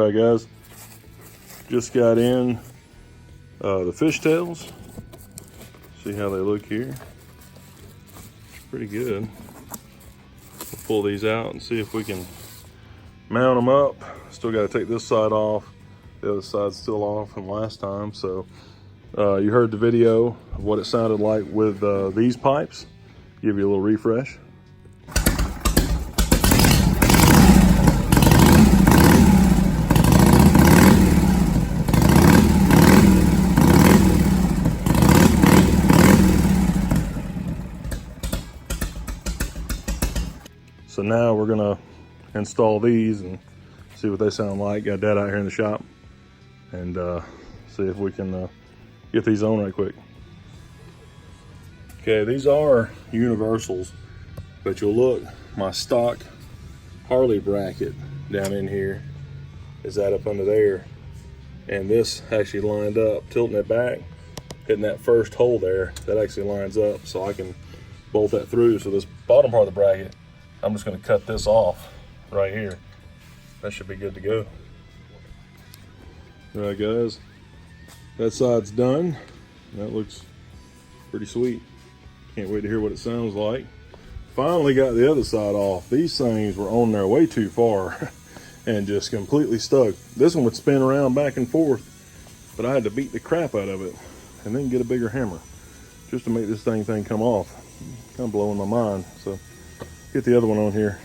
All right, guys, just got in the Fishtails. See how they look here. Pretty good. We'll pull these out and see if we can mount them up. Still got to take this side off. The other side's still off from last time. So you heard the video of what it sounded like with these pipes. Give you a little refresh. So now we're gonna install these and see what they sound like. Got Dad out here in the shop and see if we can get these on right quick. Okay, these are universals, but you'll look, my stock Harley bracket down in here is that up under there. And this actually lined up, tilting it back, hitting that first hole there, that actually lines up so I can bolt that through. So this bottom part of the bracket, I'm just gonna cut this off right here. That should be good to go. All right, guys, that side's done. That looks pretty sweet. Can't wait to hear what it sounds like. Finally got the other side off. These things were on there way too far and just completely stuck. This one would spin around back and forth, but I had to beat the crap out of it and then get a bigger hammer just to make this thing come off. Kind of blowing my mind. So get the other one on here.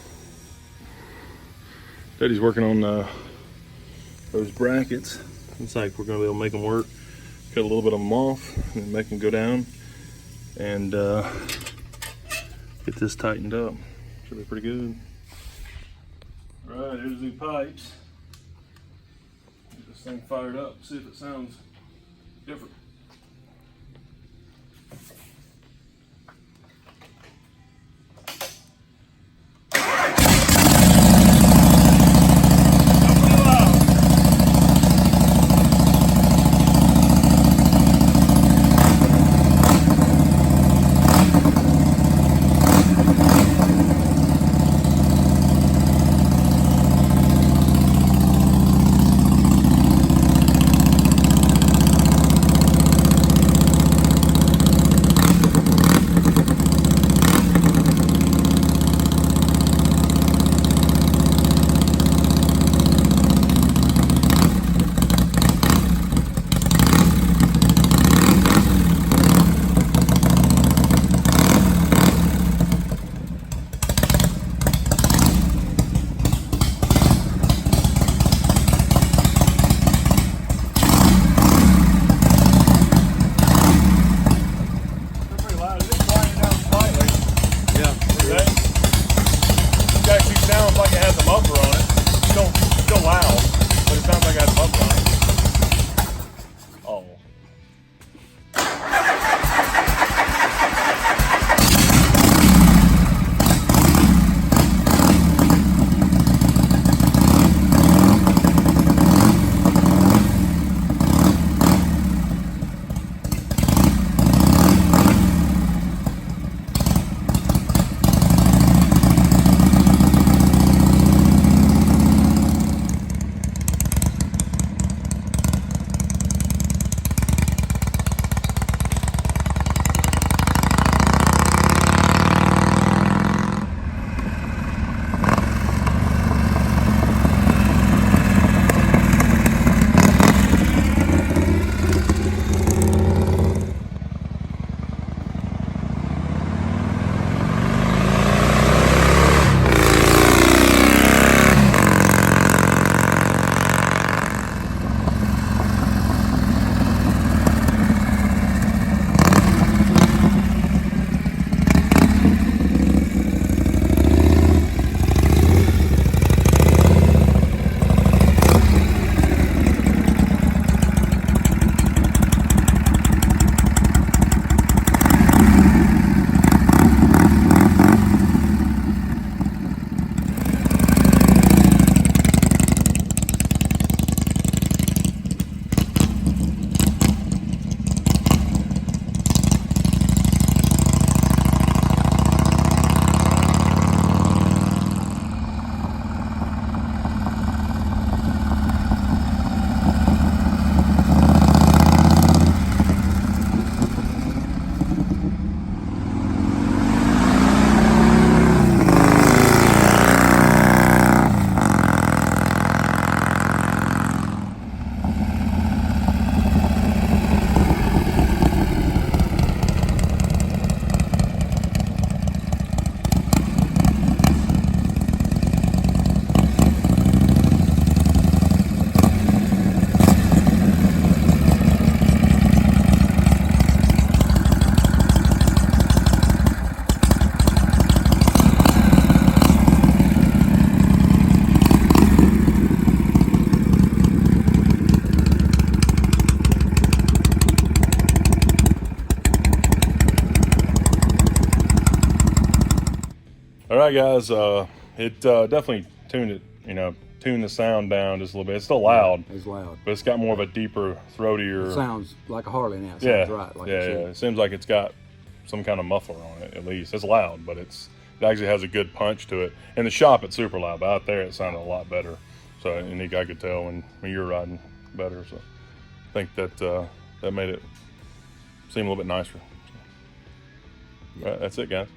Daddy's working on those brackets. Looks like we're gonna be able to make them work. Cut a little bit of them off and make them go down and get this tightened up. Should be pretty good. All right, here's the pipes. Get this thing fired up, see if it sounds different. right, guys, it definitely tuned the sound down just a little bit. It's still loud. It's loud. But it's got more of a deeper, throatier. It sounds like a Harley now. It yeah, sounds right. Like yeah. It seems like it's got some kind of muffler on it, at least. It's loud, but it actually has a good punch to it. In the shop, it's super loud, but out there, it sounded a lot better. So, and I could tell when you were riding better. So, I think that made it seem a little bit nicer. So, right, that's it, guys.